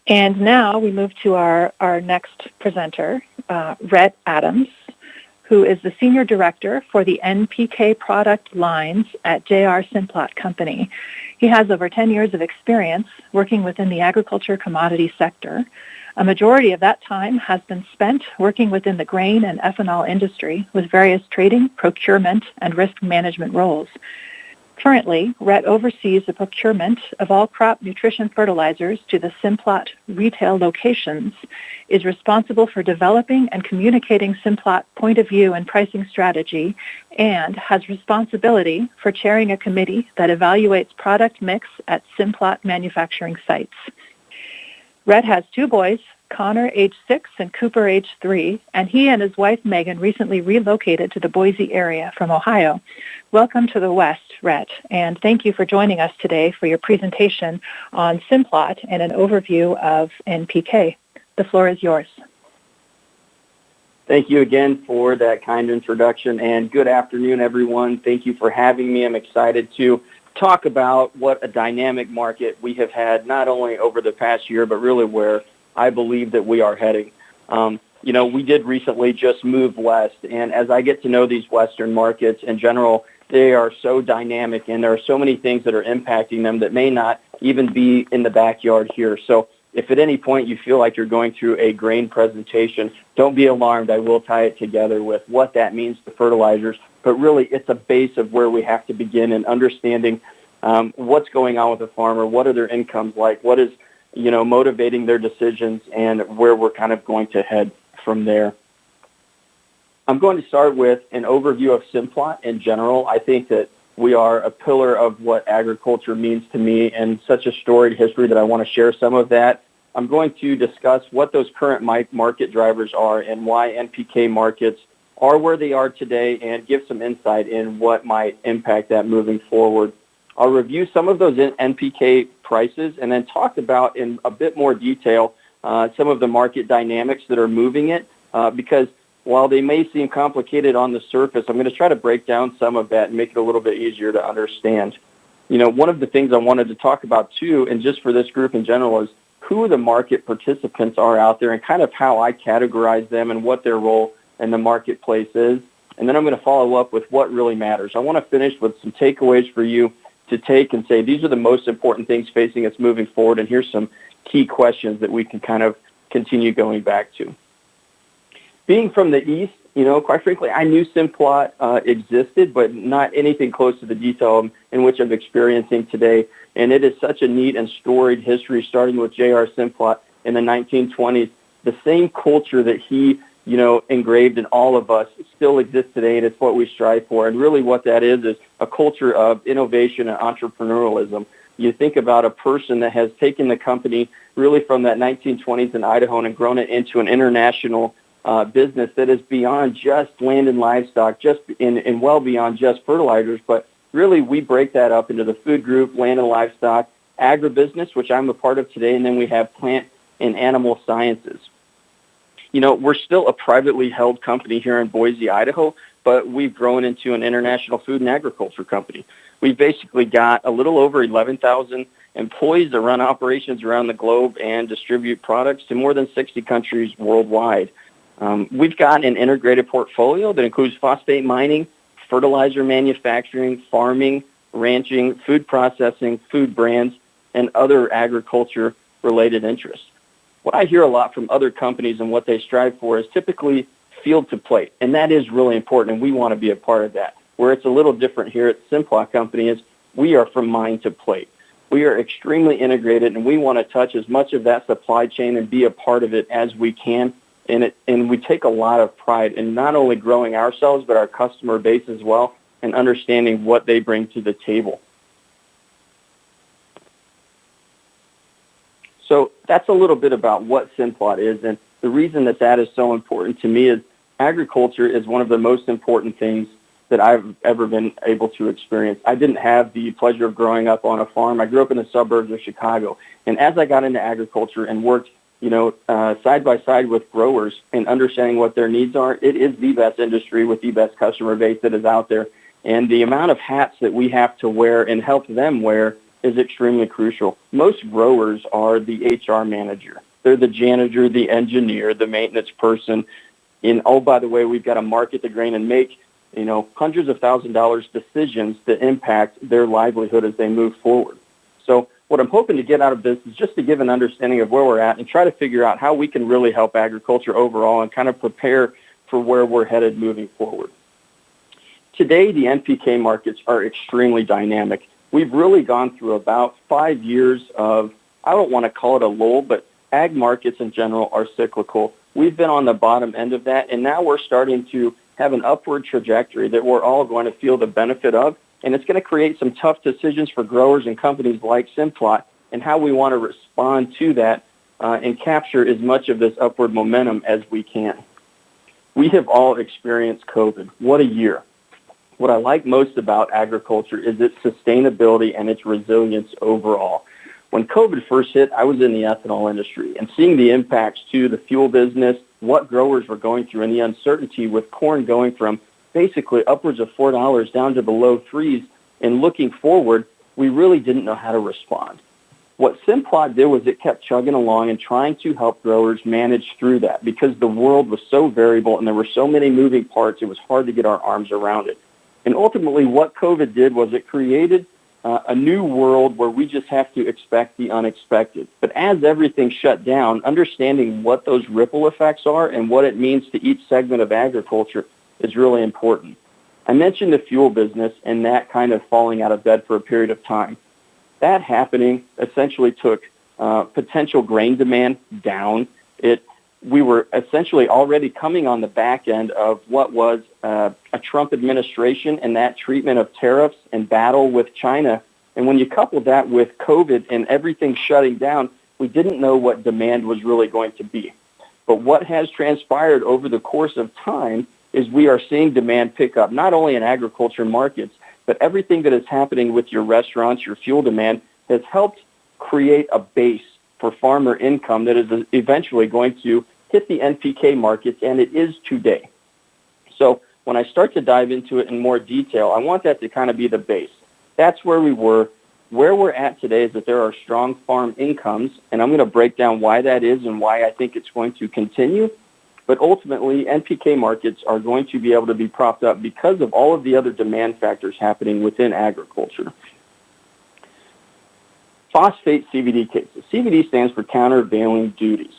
And now we move to our next presenter, Rhett Adams, who is the Senior Director for the NPK product lines at JR Simplot Company. He has over 10 years of experience working within the agriculture commodity sector. A majority of that time has been spent working within the grain and ethanol industry with various trading, procurement, and risk management roles. Currently, Rhett oversees the procurement of all crop nutrition fertilizers to the Simplot retail locations, is responsible for developing and communicating Simplot point of view and pricing strategy, and has responsibility for chairing a committee that evaluates product mix at Simplot manufacturing sites. Rhett has 2 boys, Connor, age 6, and Cooper, age 3, and he and his wife, Megan, recently relocated to the Boise area from Ohio. Welcome to the West, Rhett, and thank you for joining us today for your presentation on Simplot and an overview of NPK. The floor is yours. Thank you again for that kind introduction, and good afternoon, everyone. Thank you for having me. I'm excited to talk about what a dynamic market we have had not only over the past year, but really where I believe that we are heading. We did recently just move west, and as I get to know these Western markets in general, they are so dynamic, and there are so many things that are impacting them that may not even be in the backyard here. So if at any point you feel like you're going through a grain presentation, don't be alarmed. I will tie it together with what that means to fertilizers, but really it's a base of where we have to begin in understanding what's going on with the farmer, what are their incomes like, what is motivating their decisions, and where we're kind of going to head from there. I'm going to start with an overview of Simplot in general. I think that we are a pillar of what agriculture means to me and such a storied history that I want to share some of that. I'm going to discuss what those current market drivers are and why NPK markets are where they are today and give some insight in what might impact that moving forward. I'll review some of those NPK prices and then talk about in a bit more detail some of the market dynamics that are moving it because while they may seem complicated on the surface, I'm going to try to break down some of that and make it a little bit easier to understand. One of the things I wanted to talk about too, and just for this group in general, is who the market participants are out there and kind of how I categorize them and what their role in the marketplace is. And then I'm going to follow up with what really matters. I want to finish with some takeaways for you to take and say these are the most important things facing us moving forward, and here's some key questions that we can kind of continue going back to. Being from the East, quite frankly, I knew Simplot existed, but not anything close to the detail in which I'm experiencing today. And it is such a neat and storied history, starting with J.R. Simplot in the 1920s. The same culture that he, engraved in all of us still exists today, and it's what we strive for. And really what that is a culture of innovation and entrepreneurialism. You think about a person that has taken the company really from that 1920s in Idaho and grown it into an international business that is beyond just land and livestock, just and well beyond just fertilizers, but really we break that up into the food group, land and livestock, agribusiness, which I'm a part of today, and then we have plant and animal sciences. We're still a privately held company here in Boise, Idaho, but we've grown into an international food and agriculture company. We've basically got a little over 11,000 employees that run operations around the globe and distribute products to more than 60 countries worldwide. We've got an integrated portfolio that includes phosphate mining, fertilizer manufacturing, farming, ranching, food processing, food brands, and other agriculture-related interests. What I hear a lot from other companies and what they strive for is typically field to plate, and that is really important, and we want to be a part of that. Where it's a little different here at Simplot Company is we are from mine to plate. We are extremely integrated, and we want to touch as much of that supply chain and be a part of it as we can. And we take a lot of pride in not only growing ourselves, but our customer base as well, and understanding what they bring to the table. So that's a little bit about what Simplot is, and the reason that is so important to me is agriculture is one of the most important things that I've ever been able to experience. I didn't have the pleasure of growing up on a farm. I grew up in the suburbs of Chicago, and as I got into agriculture and worked side by side with growers and understanding what their needs are, it is the best industry with the best customer base that is out there. And the amount of hats that we have to wear and help them wear is extremely crucial. Most growers are the HR manager. They're the janitor, the engineer, the maintenance person. And oh, by the way, we've got to market the grain and make, hundreds of $1,000s decisions that impact their livelihood as they move forward. So what I'm hoping to get out of this is just to give an understanding of where we're at and try to figure out how we can really help agriculture overall and kind of prepare for where we're headed moving forward. Today, the NPK markets are extremely dynamic. We've really gone through about 5 years of, I don't want to call it a lull, but ag markets in general are cyclical. We've been on the bottom end of that, and now we're starting to have an upward trajectory that we're all going to feel the benefit of, and it's going to create some tough decisions for growers and companies like Simplot and how we want to respond to that and capture as much of this upward momentum as we can. We have all experienced COVID. What a year. What I like most about agriculture is its sustainability and its resilience overall. When COVID first hit, I was in the ethanol industry, and seeing the impacts to the fuel business, what growers were going through, and the uncertainty with corn going from basically upwards of $4 down to the low threes, and looking forward, we really didn't know how to respond. What Simplot did was it kept chugging along and trying to help growers manage through that because the world was so variable and there were so many moving parts, it was hard to get our arms around it. And ultimately, what COVID did was it created a new world where we just have to expect the unexpected. But as everything shut down, understanding what those ripple effects are and what it means to each segment of agriculture is really important. I mentioned the fuel business and that kind of falling out of bed for a period of time. That happening essentially took potential grain demand down. We were essentially already coming on the back end of what was a Trump administration and that treatment of tariffs and battle with China. And when you couple that with COVID and everything shutting down, we didn't know what demand was really going to be. But what has transpired over the course of time is we are seeing demand pick up, not only in agriculture markets, but everything that is happening with your restaurants, your fuel demand, has helped create a base for farmer income that is eventually going to hit the NPK markets, and it is today. So when I start to dive into it in more detail, I want that to kind of be the base. That's where we were. Where we're at today is that there are strong farm incomes, and I'm going to break down why that is and why I think it's going to continue. But ultimately, NPK markets are going to be able to be propped up because of all of the other demand factors happening within agriculture. Phosphate CVD cases. CVD stands for countervailing duties.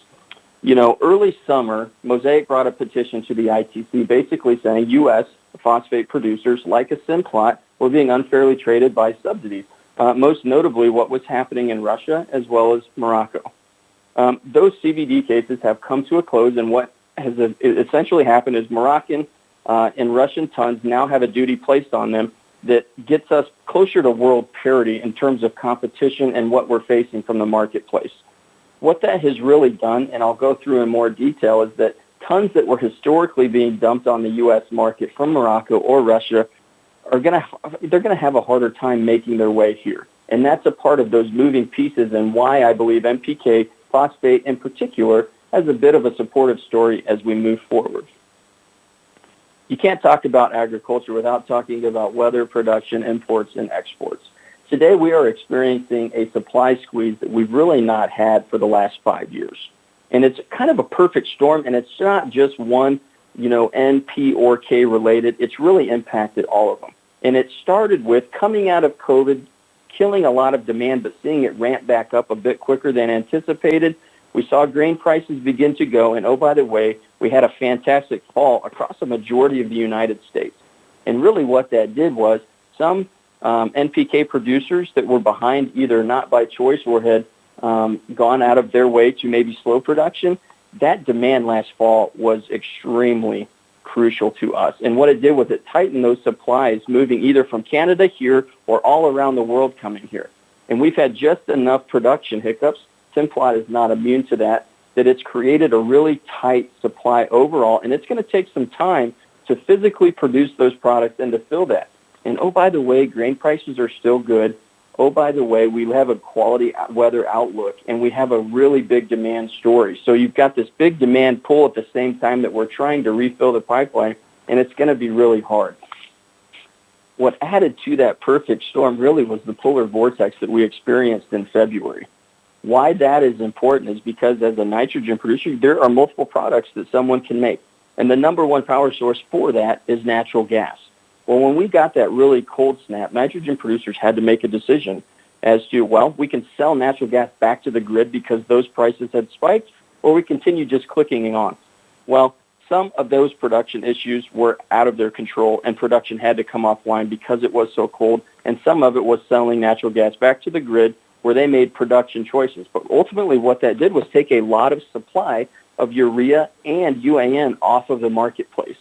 Early summer, Mosaic brought a petition to the ITC basically saying U.S. phosphate producers like a Simplot were being unfairly traded by subsidies, most notably what was happening in Russia as well as Morocco. Those CVD cases have come to a close, and what has essentially happened is Moroccan and Russian tons now have a duty placed on them that gets us closer to world parity in terms of competition and what we're facing from the marketplace. What that has really done, and I'll go through in more detail, is that tons that were historically being dumped on the U.S. market from Morocco or Russia they're going to have a harder time making their way here. And that's a part of those moving pieces and why I believe NPK, phosphate in particular, has a bit of a supportive story as we move forward. You can't talk about agriculture without talking about weather, production, imports, and exports. Today we are experiencing a supply squeeze that we've really not had for the last 5 years. And it's kind of a perfect storm, and it's not just one, N, P, or K related. It's really impacted all of them. And it started with coming out of COVID, killing a lot of demand, but seeing it ramp back up a bit quicker than anticipated. We saw grain prices begin to go, and oh, by the way, we had a fantastic fall across a majority of the United States. And really what that did was some NPK producers that were behind either not by choice or had gone out of their way to maybe slow production, that demand last fall was extremely crucial to us. And what it did was it tightened those supplies moving either from Canada here or all around the world coming here. And we've had just enough production hiccups. Simplot is not immune to that it's created a really tight supply overall, and it's going to take some time to physically produce those products and to fill that. And oh, by the way, grain prices are still good. Oh, by the way, we have a quality weather outlook, and we have a really big demand story. So you've got this big demand pull at the same time that we're trying to refill the pipeline, and it's going to be really hard. what added to that perfect storm really was the polar vortex that we experienced in February. Why that is important is because as a nitrogen producer, there are multiple products that someone can make. And the number one power source for that is natural gas. Well, when we got that really cold snap, nitrogen producers had to make a decision as to, well, we can sell natural gas back to the grid because those prices had spiked, or we continue just clicking on. Well, some of those production issues were out of their control, and production had to come offline because it was so cold, and some of it was selling natural gas back to the grid where they made production choices. But ultimately what that did was take a lot of supply of urea and UAN off of the marketplace.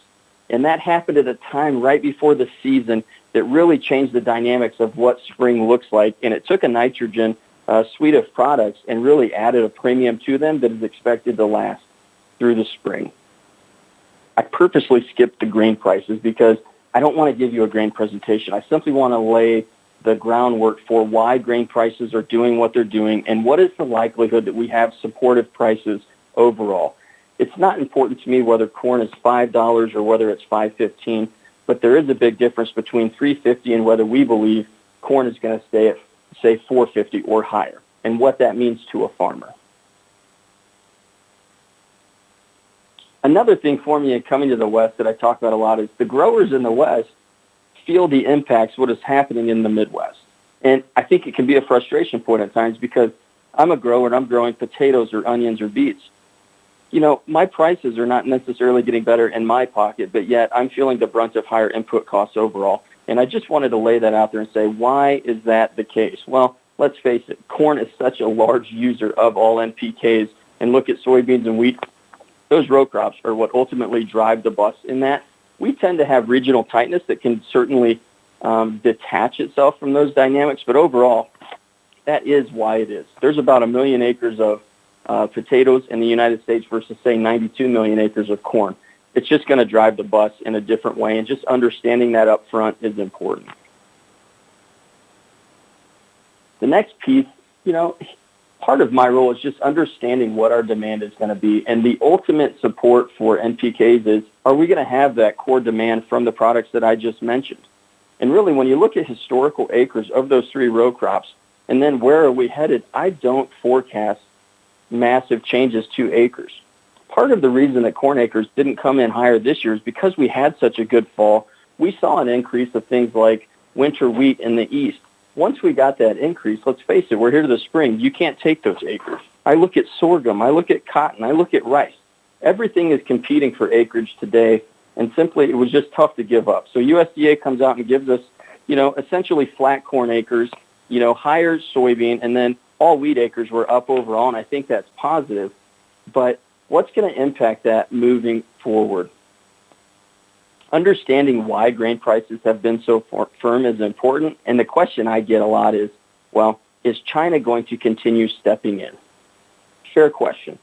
And that happened at a time right before the season that really changed the dynamics of what spring looks like. And it took a nitrogen suite of products and really added a premium to them that is expected to last through the spring. I purposely skipped the grain prices because I don't want to give you a grain presentation. I simply want to lay the groundwork for why grain prices are doing what they're doing and what is the likelihood that we have supportive prices overall. It's not important to me whether corn is $5 or whether it's $5.15, but there is a big difference between $3.50 and whether we believe corn is going to stay at, say, $4.50 or higher, and what that means to a farmer. Another thing for me in coming to the West that I talk about a lot is the growers in the West feel the impacts of what is happening in the Midwest. And I think it can be a frustration point at times because I'm a grower and I'm growing potatoes or onions or beets. You know, my prices are not necessarily getting better in my pocket, but yet I'm feeling the brunt of higher input costs overall. And I just wanted to lay that out there and say, why is that the case? Well, let's face it, corn is such a large user of all NPKs, and look at soybeans and wheat. Those row crops are what ultimately drive the bus in that. We tend to have regional tightness that can certainly detach itself from those dynamics, but overall, that is why it is. There's about 1 million acres of potatoes in the United States versus, say, 92 million acres of corn. It's just going to drive the bus in a different way, and just understanding that up front is important. The next piece, you know, part of my role is just understanding what our demand is going to be, and the ultimate support for NPKs is, are we going to have that core demand from the products that I just mentioned? And really, when you look at historical acres of those 3 row crops, and then where are we headed, I don't forecast massive changes to acres. Part of the reason that corn acres didn't come in higher this year is because we had such a good fall. We saw an increase of things like winter wheat in the east. Once we got that increase, let's face it, we're here to the spring. You can't take those acres. I look at sorghum. I look at cotton. I look at rice. Everything is competing for acreage today, and simply it was just tough to give up. So USDA comes out and gives us, you know, essentially flat corn acres, you know, higher soybean, and then all wheat acres were up overall, and I think that's positive. But what's going to impact that moving forward? Understanding why grain prices have been so firm is important, and the question I get a lot is, well, is China going to continue stepping in? Fair question.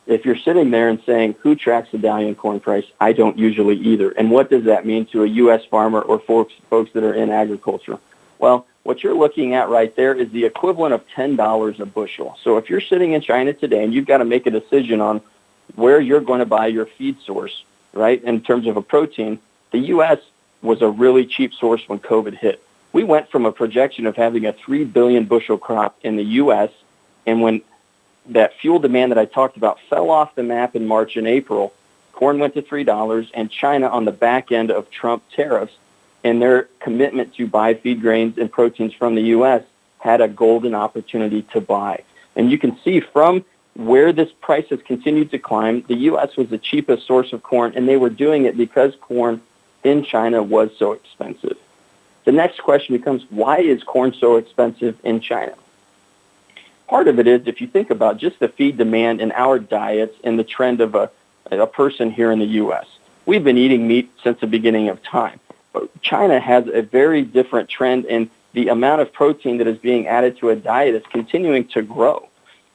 If you're sitting there and saying, who tracks the Dalian corn price? I don't usually either. And what does that mean to a U.S. farmer or folks that are in agriculture? Well, what you're looking at right there is the equivalent of $10 a bushel. So if you're sitting in China today and you've got to make a decision on where you're going to buy your feed source, right, in terms of a protein, the U.S. was a really cheap source when COVID hit. We went from a projection of having a 3 billion bushel crop in the U.S., and when that fuel demand that I talked about fell off the map in March and April, corn went to $3, and China, on the back end of Trump tariffs and their commitment to buy feed grains and proteins from the U.S., had a golden opportunity to buy. And you can see from where this price has continued to climb, the U.S. was the cheapest source of corn, and they were doing it because corn in China was so expensive. The next question becomes, why is corn so expensive in China? Part of it is, if you think about just the feed demand in our diets and the trend of a person here in the U.S., we've been eating meat since the beginning of time. But China has a very different trend, and the amount of protein that is being added to a diet is continuing to grow.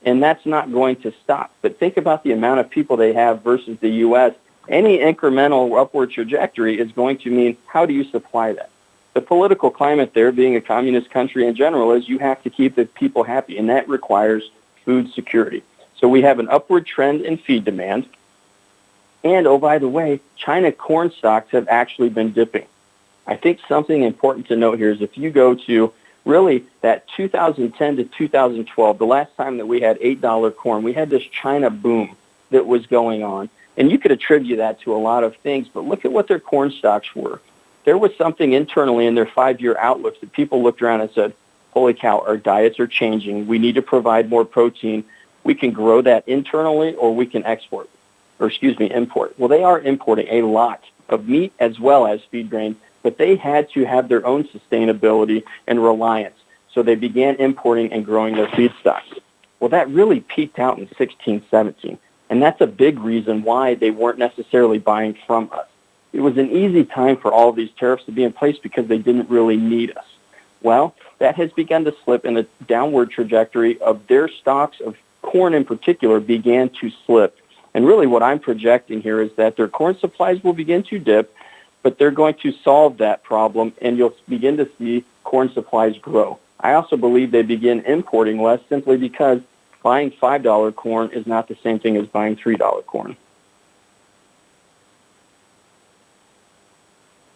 And that's not going to stop. But think about the amount of people they have versus the U.S. Any incremental upward trajectory is going to mean, how do you supply that? The political climate there, being a communist country in general, is you have to keep the people happy, and that requires food security. So we have an upward trend in feed demand. And, oh, by the way, China corn stocks have actually been dipping. I think something important to note here is if you go to really that 2010 to 2012, the last time that we had $8 corn, we had this China boom that was going on. And you could attribute that to a lot of things, but look at what their corn stocks were. There was something internally in their 5-year outlooks that people looked around and said, holy cow, our diets are changing. We need to provide more protein. We can grow that internally or we can import. Well, they are importing a lot of meat as well as feed grain, but they had to have their own sustainability and reliance. So they began importing and growing their feedstocks. Well, that really peaked out in 16, 17. And that's a big reason why they weren't necessarily buying from us. It was an easy time for all of these tariffs to be in place because they didn't really need us. Well, that has begun to slip, and the downward trajectory of their stocks of corn in particular began to slip. And really what I'm projecting here is that their corn supplies will begin to dip, but they're going to solve that problem, and you'll begin to see corn supplies grow. I also believe they begin importing less simply because buying $5 corn is not the same thing as buying $3 corn.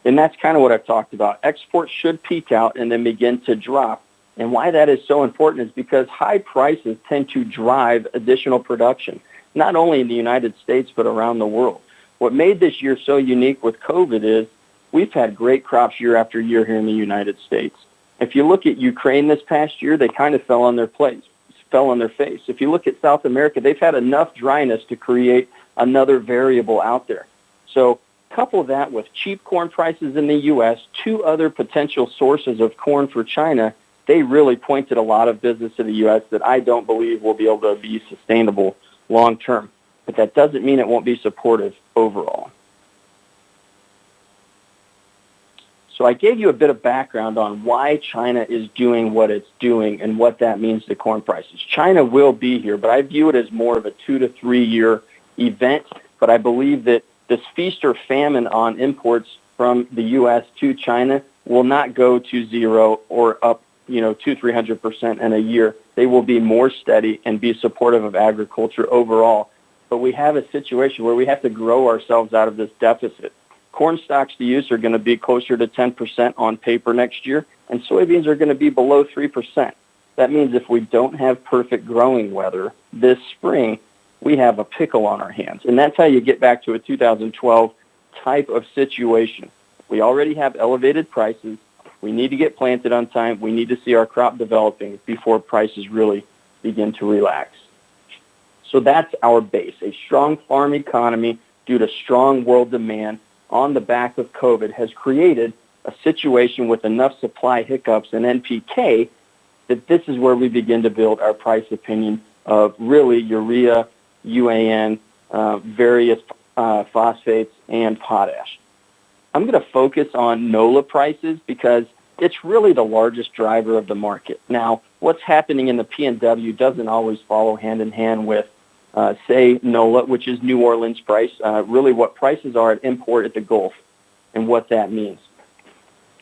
And that's kind of what I've talked about. Exports should peak out and then begin to drop. And why that is so important is because high prices tend to drive additional production, not only in the United States but around the world. What made this year so unique with COVID is we've had great crops year after year here in the United States. If you look at Ukraine this past year, they kind of fell on their face. If you look at South America, they've had enough dryness to create another variable out there. So couple that with cheap corn prices in the U.S., two other potential sources of corn for China, they really pointed a lot of business to the U.S. that I don't believe will be able to be sustainable long term. But that doesn't mean it won't be supportive overall. So I gave you a bit of background on why China is doing what it's doing and what that means to corn prices. China will be here, but I view it as more of a 2 to 3 year event. But I believe that this feast or famine on imports from the U.S. to China will not go to zero or up, 200-300% in a year. They will be more steady and be supportive of agriculture overall. But we have a situation where we have to grow ourselves out of this deficit. Corn stocks to use are going to be closer to 10% on paper next year, and soybeans are going to be below 3%. That means if we don't have perfect growing weather this spring, we have a pickle on our hands. And that's how you get back to a 2012 type of situation. We already have elevated prices. We need to get planted on time. We need to see our crop developing before prices really begin to relax. So that's our base, a strong farm economy due to strong world demand on the back of COVID has created a situation with enough supply hiccups and NPK that this is where we begin to build our price opinion of really urea, UAN, various phosphates, and potash. I'm going to focus on NOLA prices because it's really the largest driver of the market. Now, what's happening in the PNW doesn't always follow hand in hand with, say, NOLA, which is New Orleans price, really what prices are at import at the Gulf and what that means.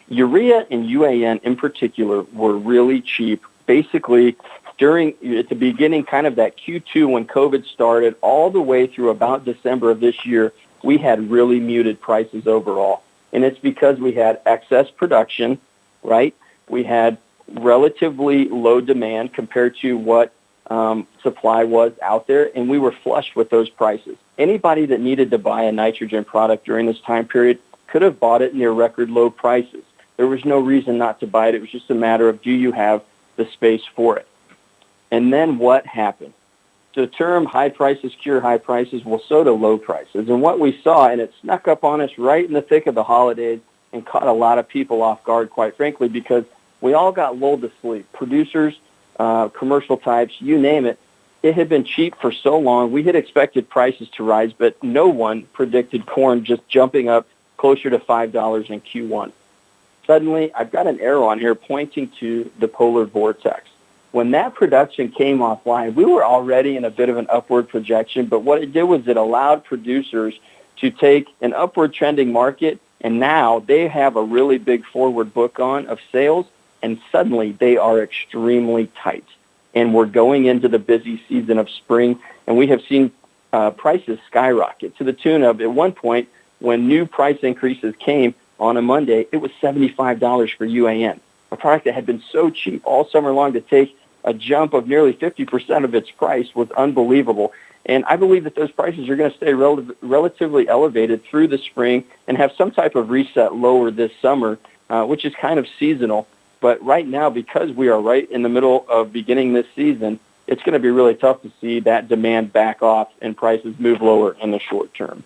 Urea and UAN in particular were really cheap. Basically, at the beginning, kind of that Q2 when COVID started, all the way through about December of this year, we had really muted prices overall. And it's because we had excess production, right? We had relatively low demand compared to what supply was out there, and we were flush with those prices. Anybody that needed to buy a nitrogen product during this time period could have bought it near record low prices. There was no reason not to buy it. It was just a matter of, do you have the space for it? And then what happened? The term high prices cure high prices, well, so do low prices. And what we saw, and it snuck up on us right in the thick of the holidays and caught a lot of people off guard, quite frankly, because we all got lulled to sleep. Producers, commercial types, you name it. It had been cheap for so long. We had expected prices to rise, but no one predicted corn just jumping up closer to $5 in Q1. Suddenly, I've got an arrow on here pointing to the polar vortex. When that production came offline, we were already in a bit of an upward projection, but what it did was it allowed producers to take an upward trending market, and now they have a really big forward book on of sales, and suddenly they are extremely tight. And we're going into the busy season of spring, and we have seen prices skyrocket to the tune of, at one point, when new price increases came, on a Monday, it was $75 for UAN, a product that had been so cheap all summer long. To take a jump of nearly 50% of its price was unbelievable. And I believe that those prices are going to stay relatively elevated through the spring and have some type of reset lower this summer, which is kind of seasonal. But right now, because we are right in the middle of beginning this season, it's going to be really tough to see that demand back off and prices move lower in the short term.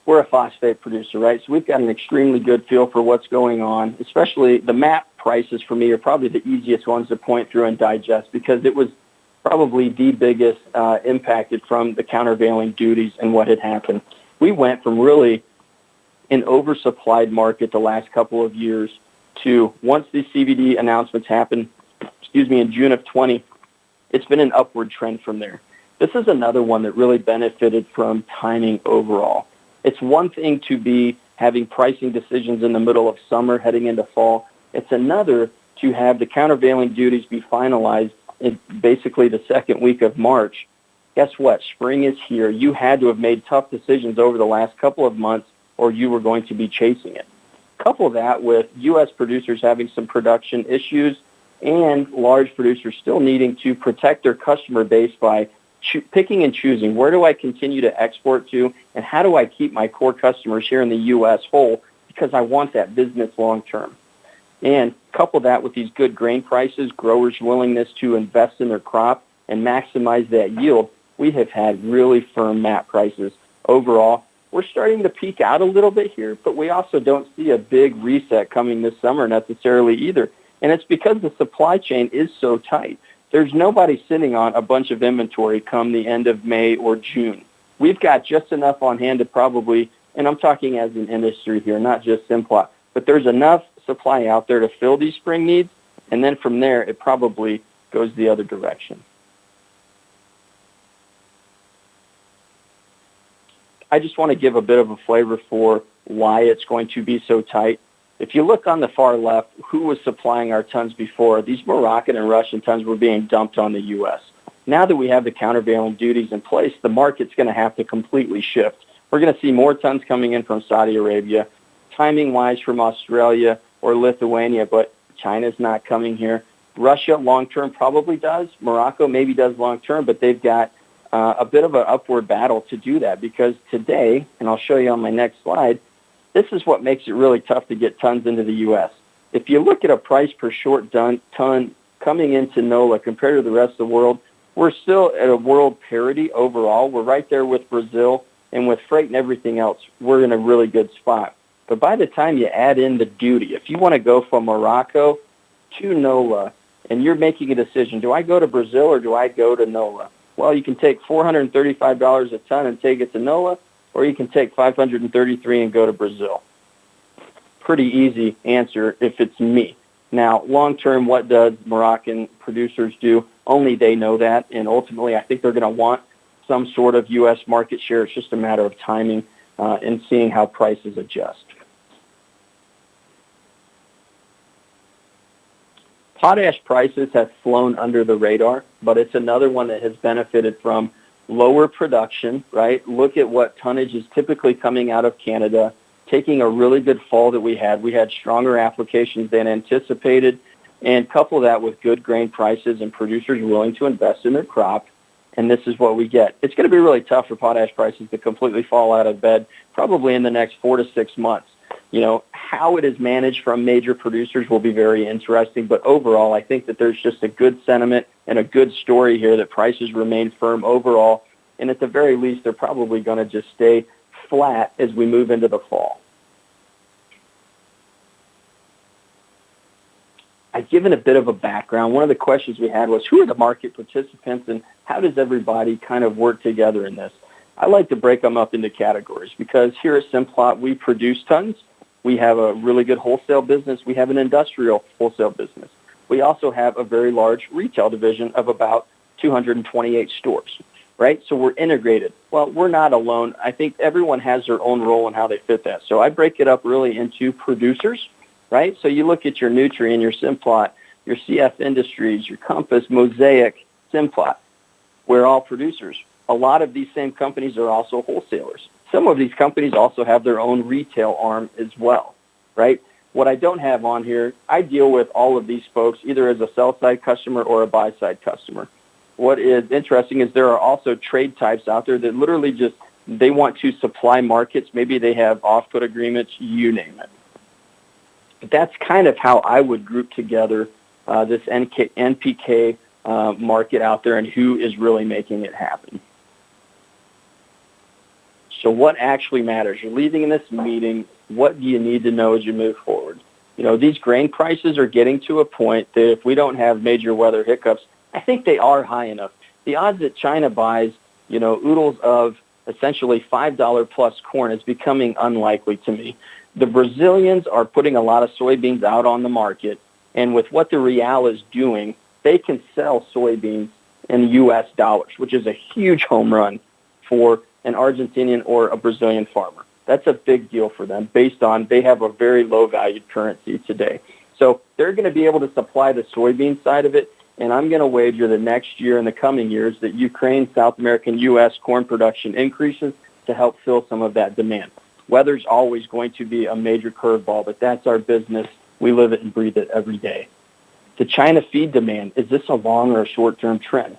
We're a phosphate producer, right? So we've got an extremely good feel for what's going on, especially the MAP prices for me are probably the easiest ones to point through and digest because it was probably the biggest impacted from the countervailing duties and what had happened. We went from really an oversupplied market the last couple of years to once these CVD announcements happened, in June of 20, it's been an upward trend from there. This is another one that really benefited from timing overall. It's one thing to be having pricing decisions in the middle of summer heading into fall. It's another to have the countervailing duties be finalized in basically the second week of March. Guess what? Spring is here. You had to have made tough decisions over the last couple of months or you were going to be chasing it. Couple that with U.S. producers having some production issues and large producers still needing to protect their customer base by picking and choosing where do I continue to export to and how do I keep my core customers here in the U.S. whole because I want that business long term. And couple that with these good grain prices, growers' willingness to invest in their crop and maximize that yield, we have had really firm MAP prices. Overall, we're starting to peak out a little bit here, but we also don't see a big reset coming this summer necessarily either. And it's because the supply chain is so tight. There's nobody sitting on a bunch of inventory come the end of May or June. We've got just enough on hand to probably, and I'm talking as an industry here, not just Simplot, but there's enough supply out there to fill these spring needs, and then from there it probably goes the other direction. I just want to give a bit of a flavor for why it's going to be so tight. If you look on the far left, who was supplying our tons before? These Moroccan and Russian tons were being dumped on the U.S. Now that we have the countervailing duties in place, the market's going to have to completely shift. We're going to see more tons coming in from Saudi Arabia, timing-wise from Australia or Lithuania, but China's not coming here. Russia long-term probably does. Morocco maybe does long-term, but they've got a bit of an upward battle to do that because today, and I'll show you on my next slide, this is what makes it really tough to get tons into the U.S. If you look at a price per short ton coming into NOLA compared to the rest of the world, we're still at a world parity overall. We're right there with Brazil, and with freight and everything else, we're in a really good spot. But by the time you add in the duty, if you want to go from Morocco to NOLA, and you're making a decision, do I go to Brazil or do I go to NOLA? Well, you can take $435 a ton and take it to NOLA, or you can take $533 and go to Brazil. Pretty easy answer if it's me. Now, long-term, what does Moroccan producers do? Only they know that, and ultimately I think they're going to want some sort of U.S. market share. It's just a matter of timing and seeing how prices adjust. Potash prices have flown under the radar, but it's another one that has benefited from lower production, right? Look at what tonnage is typically coming out of Canada, taking a really good fall that we had. We had stronger applications than anticipated, and couple that with good grain prices and producers willing to invest in their crop, and this is what we get. It's going to be really tough for potash prices to completely fall out of bed probably in the next 4 to 6 months. You know, how it is managed from major producers will be very interesting, but overall I think that there's just a good sentiment and a good story here that prices remain firm overall, and at the very least they're probably going to just stay flat as we move into the fall. I've given a bit of a background. One of the questions we had was, who are the market participants and how does everybody kind of work together in this? I like to break them up into categories because here at Simplot we produce tons. We have a really good wholesale business. We have an industrial wholesale business. We also have a very large retail division of about 228 stores, right? So we're integrated. Well, we're not alone. I think everyone has their own role and how they fit that. So I break it up really into producers, right? So you look at your Nutrien, your Simplot, your CF Industries, your Compass, Mosaic, Simplot. We're all producers. A lot of these same companies are also wholesalers. some of these companies also have their own retail arm as well, right? What I don't have on here, I deal with all of these folks either as a sell-side customer or a buy-side customer. What is interesting is there are also trade types out there that literally just, they want to supply markets. Maybe they have off-put agreements, you name it. But that's kind of how I would group together this NPK market out there and who is really making it happen. So what actually matters? You're leaving in this meeting. What do you need to know as you move forward? You know, these grain prices are getting to a point that if we don't have major weather hiccups, I think they are high enough. The odds that China buys, you know, oodles of essentially $5 plus corn is becoming unlikely to me. The Brazilians are putting a lot of soybeans out on the market, and with what the real is doing, they can sell soybeans in U.S. dollars, which is a huge home run for an Argentinian or a Brazilian farmer. That's a big deal for them based on they have a very low-valued currency today. So they're going to be able to supply the soybean side of it, and I'm going to wager the next year and the coming years that Ukraine, South American, U.S. corn production increases to help fill some of that demand. Weather's always going to be a major curveball, but that's our business. We live it and breathe it every day. The China feed demand, is this a long or a short-term trend?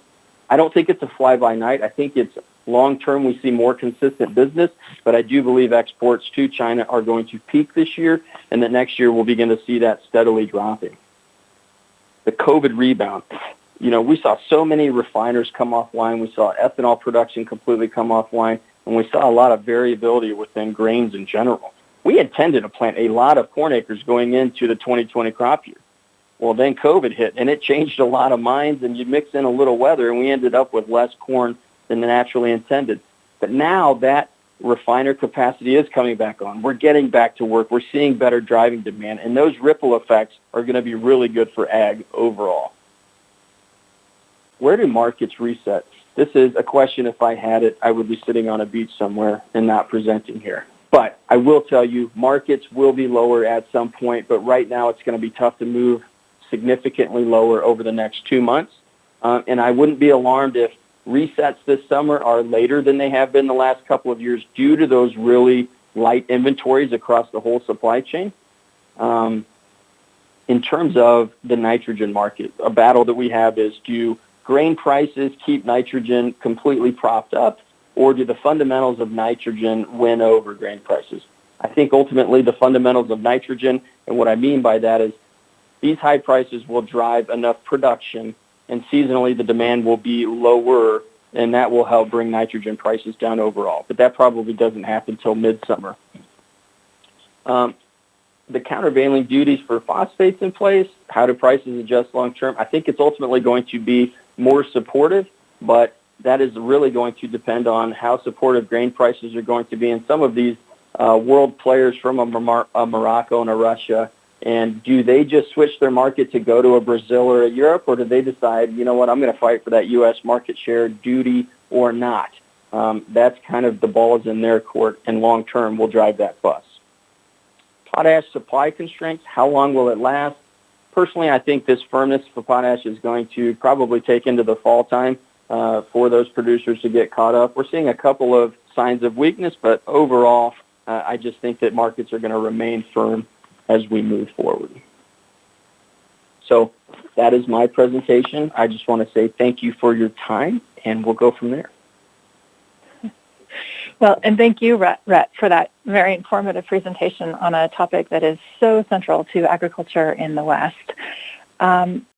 I don't think it's a fly-by-night. I think it's long-term. We see more consistent business, but I do believe exports to China are going to peak this year, and that next year we'll begin to see that steadily dropping. The COVID rebound. You know, we saw so many refiners come offline. We saw ethanol production completely come offline, and we saw a lot of variability within grains in general. We intended to plant a lot of corn acres going into the 2020 crop year. Well, then COVID hit, and it changed a lot of minds, and you mix in a little weather, and we ended up with less corn than naturally intended. But now that refiner capacity is coming back on. We're getting back to work. We're seeing better driving demand, and those ripple effects are going to be really good for ag overall. Where do markets reset? This is a question, if I had it, I would be sitting on a beach somewhere and not presenting here. But I will tell you, markets will be lower at some point, but right now it's going to be tough to move significantly lower over the next 2 months. And I wouldn't be alarmed if resets this summer are later than they have been the last couple of years due to those really light inventories across the whole supply chain. In terms of the nitrogen market, a battle that we have is, do grain prices keep nitrogen completely propped up, or do the fundamentals of nitrogen win over grain prices? I think ultimately the fundamentals of nitrogen, and what I mean by that is these high prices will drive enough production, and seasonally the demand will be lower, and that will help bring nitrogen prices down overall. But that probably doesn't happen until midsummer. The countervailing duties for phosphates in place, how do prices adjust long term? I think it's ultimately going to be more supportive, but that is really going to depend on how supportive grain prices are going to be in some of these world players from a Morocco and a Russia. And do they just switch their market to go to a Brazil or a Europe, or do they decide, you know what, I'm going to fight for that U.S. market share duty or not? That's kind of the ball is in their court, and long term will drive that bus. Potash supply constraints, how long will it last? Personally, I think this firmness for potash is going to probably take into the fall time for those producers to get caught up. We're seeing a couple of signs of weakness, but overall, I just think that markets are going to remain firm as we move forward. So that is my presentation. I just want to say thank you for your time, and we'll go from there. Well, and thank you, Rhett, for that very informative presentation on a topic that is so central to agriculture in the West.